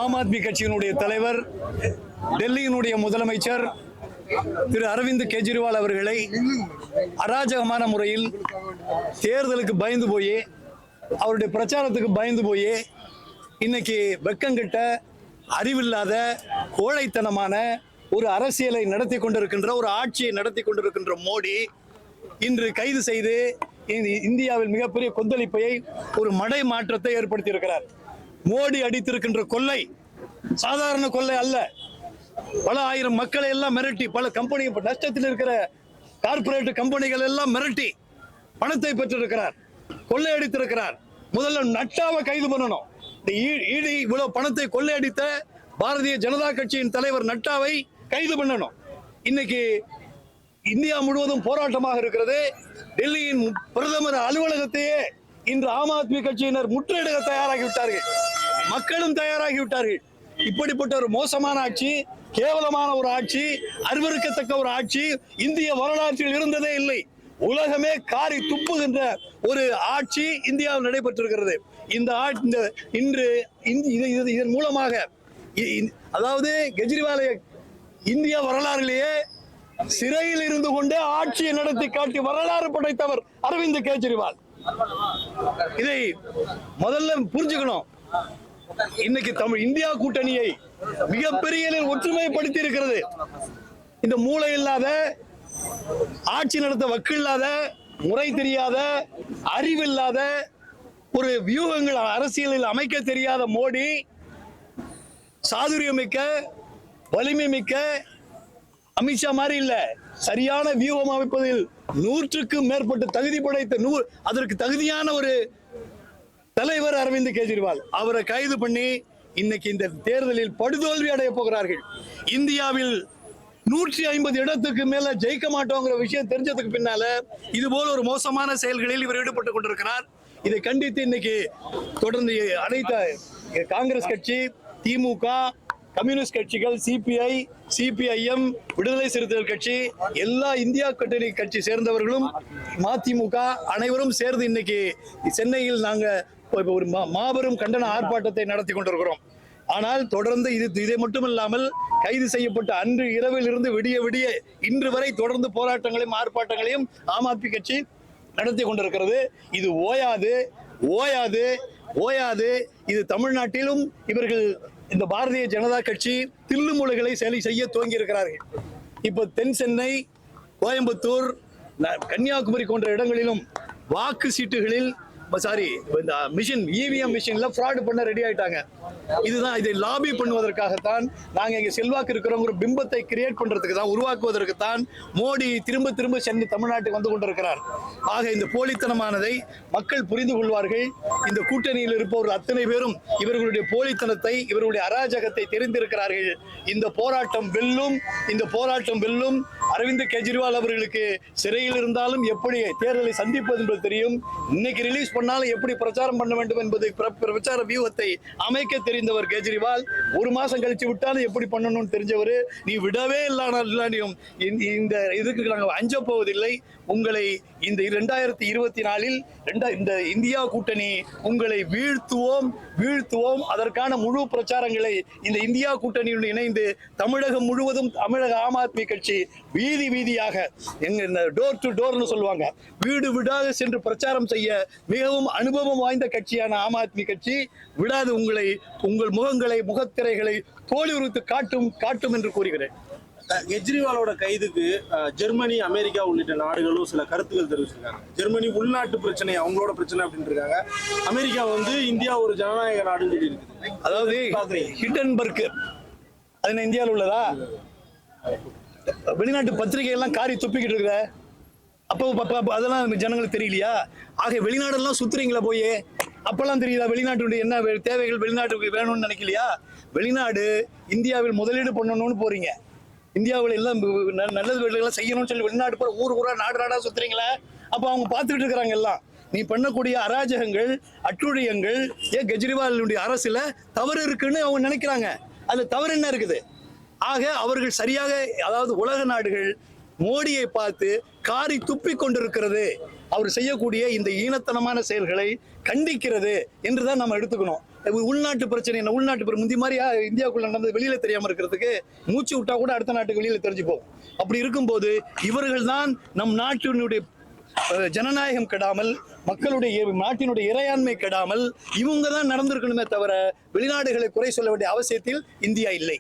ஆம் ஆத்மி கட்சியினுடைய தலைவர், டெல்லியினுடைய முதலமைச்சர் திரு அரவிந்த் கெஜ்ரிவால் அவர்களை அராஜகமான முறையில் தேர்தலுக்கு பயந்து போய், அவருடைய பிரச்சாரத்துக்கு பயந்து போய், இன்னைக்கு வெக்கங்கிட்ட அறிவில்லாத கோழைத்தனமான ஒரு அரசியலை நடத்தி கொண்டிருக்கின்ற, ஒரு ஆட்சியை நடத்தி கொண்டிருக்கின்ற மோடி இன்று கைது செய்து இந்தியாவில் மிகப்பெரிய கொந்தளிப்பை, ஒரு மடை மாற்றத்தை ஏற்படுத்தி இருக்கிறார். மோடி அடித்திருக்கின்ற கொள்ளை சாதாரண கொள்ளை அல்ல. பல ஆயிரம் மக்களை எல்லாம் மிரட்டி, பல கம்பெனி நஷ்டத்தில் இருக்கிற கார்பரேட் கம்பெனிகள் எல்லாம் மிரட்டி பணத்தை பெற்றிருக்கிறார், கொள்ளையடித்திருக்கிறார். முதல்ல நட்டாவை கைது பண்ணணும். ஈடி இவ்வளவு பணத்தை கொள்ளையடித்த பாரதிய ஜனதா கட்சியின் தலைவர் நட்டாவை கைது பண்ணணும். இன்னைக்கு இந்தியா முழுவதும் போராட்டமாக இருக்கிறது. டெல்லியின் பிரதமர் அலுவலகத்தையே இன்று ஆம் ஆத்மி கட்சியினர் முற்றுகையிட தயாராகிவிட்டார்கள், மக்களும் தயாராகிவிட்டார்கள். இப்படிப்பட்ட ஒரு மோசமான ஆட்சி, கேவலமான ஒரு ஆட்சி, அருவருக்கத்தக்க ஒரு ஆட்சி இந்திய வரலாற்றில் இருந்ததே இல்லை. உலகமே காரி துப்புகின்ற ஒரு ஆட்சி இந்தியாவில் நடைபெற்றிருக்கிறது. இன்று இதன் மூலமாக, அதாவது கெஜ்ரிவாலை இந்திய வரலாறுலேயே சிறையில் இருந்து கொண்டே ஆட்சியை நடத்தி காட்டி வரலாறு படைத்தவர் அரவிந்த் கெஜ்ரிவால். இதை முதல்ல புரிஞ்சுக்கணும். இன்னைக்கு இந்தியா கூட்டணியை மிகப்பெரிய ஒற்றுமைப்படுத்தி இருக்கிறது. இந்த மூளை இல்லாத, ஆட்சி நடத்த வக்கில்லாத, முறை தெரியாத, அறிவில்லாத, ஒரு வியூகங்கள் அரசியலில் அமைக்க தெரியாத மோடி சாதுரியமிக்க, வலிமை மிக்க அமித்ஷா மாதிரி இல்ல, சரியான வியூகம் அமைப்பதில் 100க்கும் மேற்பட்ட தகுதி படைத்த, அதற்கு தகுதியான ஒரு தலைவர் அரவிந்த் கெஜ்ரிவால். அவரை கைது பண்ணி இன்னைக்கு இந்த தேர்தலில் படுதோல்வி அடைய போகிறார்கள். இந்தியாவில் 150 இடத்துக்கு மேல ஜெயிக்க மாட்டோங்கிற விஷயம் தெரிஞ்சதுக்கு பின்னால இது போல ஒரு மோசமான செயல்களில் இவர் ஈடுபட்டுக் கொண்டிருக்கிறார். இதை கண்டித்து இன்னைக்கு தொடர்ந்து அனைத்து காங்கிரஸ் கட்சி, திமுக, கம்யூனிஸ்ட் கட்சிகள், சிபிஐ, சிபிஐஎம், விடுதலை சிறுத்தைகள் கட்சி, எல்லா இந்தியா கூட்டணி கட்சி சேர்ந்தவர்களும், மதிமுக அனைவரும் சேர்ந்து இன்னைக்கு சென்னையில் நாங்க ஒரு மாபெரும் கண்டன ஆர்ப்பாட்டத்தை நடத்தி கொண்டிருக்கிறோம். ஆனால் தொடர்ந்து இதை மட்டுமில்லாமல் கைது செய்யப்பட்ட அன்று இரவில் இருந்து விடிய விடிய இன்று வரை தொடர்ந்து போராட்டங்களையும் ஆர்ப்பாட்டங்களையும் ஆம் ஆத்மி கட்சி நடத்தி கொண்டிருக்கிறது. இது ஓயாது ஓயாது ஓயாது. இது தமிழ்நாட்டிலும் இவர்கள், இந்த பாரதிய ஜனதா கட்சி தில்லுமுலைகளை செய்ய துவங்கி இருக்கிறார்கள். இப்ப தென் சென்னை, கோயம்புத்தூர், கன்னியாகுமரி போன்ற இடங்களிலும் வாக்கு சீட்டுகளில் மிஷின், இவிஎம் மிஷின்ல ஃப்ராட் பண்ண ரெடி ஆயிட்டாங்க. இதுதான், இதை லாபி பண்ணுவதற்காகத்தான், நாங்க இங்க செல்வாக்கு இருக்கிறோங்கிற பிம்பத்தை கிரியேட் பண்றதுக்கு தான், உருவாக்குவதற்கு தான் மோடி திரும்ப திரும்ப சென்று தமிழ்நாட்டுக்கு வந்து கொண்டிருக்கிறார். ஆக இந்த போலித்தனமானதை மக்கள் புரிந்து கொள்வார்கள். இந்த கூட்டணியில் இருப்பவர்கள் அத்தனை பேரும் இவர்களுடைய போலித்தனத்தை, இவர்களுடைய அராஜகத்தை தெரிந்திருக்கிறார்கள். இந்த போராட்டம் வெல்லும், இந்த போராட்டம் வெல்லும். அரவிந்த் கெஜ்ரிவால் அவர்களுக்கு சிறையில் இருந்தாலும் எப்படி தேர்தலை சந்திப்பது என்பது தெரியும். இன்னைக்கு ரிலீஸ் பண்ணாலும் எப்படி பிரச்சாரம் பண்ண வேண்டும் என்பது பிரச்சார வியூகத்தை அமைக்க தெரிந்தவர் கெஜ்ரிவால். ஒரு மாசம் கழிச்சு விட்டாலும் எப்படி பண்ணணும்னு தெரிஞ்சவர். நீ விடவே இல்லாட்டியும் இந்த இதுக்கு நாங்கள் அஞ்ச போவதில்லை. உங்களை இந்த 2024இல் இந்த இந்தியா கூட்டணி உங்களை வீழ்த்துவோம். அதற்கான முழு பிரச்சாரங்களை இந்த இந்தியா கூட்டணியுடன் இணைந்து தமிழகம் முழுவதும், தமிழக ஆம் ஆத்மி கட்சி வீதி வீதியாக, எங்க டோர் டு டோர்னு சொல்லுவாங்க, வீடு வீடாக சென்று பிரச்சாரம் செய்ய மிகவும் அனுபவம் வாய்ந்த கட்சியான ஆம் ஆத்மி கட்சி விடாது. உங்கள் முகங்களை, முகத்திரைகளை தோழி உரித்து காட்டும் என்று கூறுகிறேன். கெஜ்ரிவாலோட கைதுக்கு ஜெர்மனி, அமெரிக்கா உள்ளிட்ட நாடுகளும் சில கருத்துக்கள் தெரிவிச்சிருக்காங்க. ஜெர்மனி உள்நாட்டு பிரச்சனை, அவங்களோட பிரச்சனை அப்படின்னு இருக்காங்க. அமெரிக்கா இந்தியா ஒரு ஜனநாயக நாடுன்னு சொல்லி இருக்கு. அதாவது ஹிண்டன்பர்க் அது இந்தியாவில் உள்ளதா? வெளிநாட்டு பத்திரிகை எல்லாம் காரி துப்பிக்கிட்டு இருக்கிற அப்போ அதெல்லாம் ஜனங்களுக்கு தெரியலையா? ஆக வெளிநாடெல்லாம் சுத்துறீங்களா போய்? அப்பெல்லாம் தெரியுதா வெளிநாட்டுடைய என்ன தேவைகள் வெளிநாட்டுக்கு வேணும்னு நினைக்கலையா? வெளிநாடு இந்தியாவில் முதலீடு பண்ணணும்னு போறீங்க, இந்தியாவில் எல்லாம் நல்லது வேலைகள்லாம் செய்யணும்னு சொல்லி வெளிநாடு போற ஊரா நாடா சுத்துறீங்களா? அப்ப அவங்க பார்த்துக்கிட்டு இருக்கிறாங்க எல்லாம். நீ பண்ணக்கூடிய அராஜகங்கள், அட்டுழியங்கள், ஏன் கெஜ்ரிவாலுடைய அரசுல தவறு இருக்குன்னு அவங்க நினைக்கிறாங்க. அதுல தவறு என்ன இருக்குது? ஆக அவர்கள் சரியாக, அதாவது உலக நாடுகள் மோடியை பார்த்து காரி துப்பி கொண்டிருக்கிறது. அவர் செய்யக்கூடிய இந்த ஈனத்தனமான செயல்களை கண்டிக்கிறது என்றுதான் நம்ம எடுத்துக்கணும். உள்நாட்டு பிரச்சனை என்ன, உள்நாட்டு முந்தி மாதிரியா இந்தியாவுக்குள்ள நடந்தது வெளியில தெரியாம இருக்கிறதுக்கு மூச்சு விட்டா கூட அடுத்த நாட்டுக்கு வெளியில தெரிஞ்சு போகும். அப்படி இருக்கும்போது இவர்கள் தான் நம் நாட்டினுடைய ஜனநாயகம் கெடாமல், மக்களுடைய நாட்டினுடைய இறையாண்மை கெடாமல் இவங்க தான் நடந்திருக்கணுமே தவிர வெளிநாடுகளை குறை சொல்ல வேண்டிய அவசியத்தில் இந்தியா இல்லை.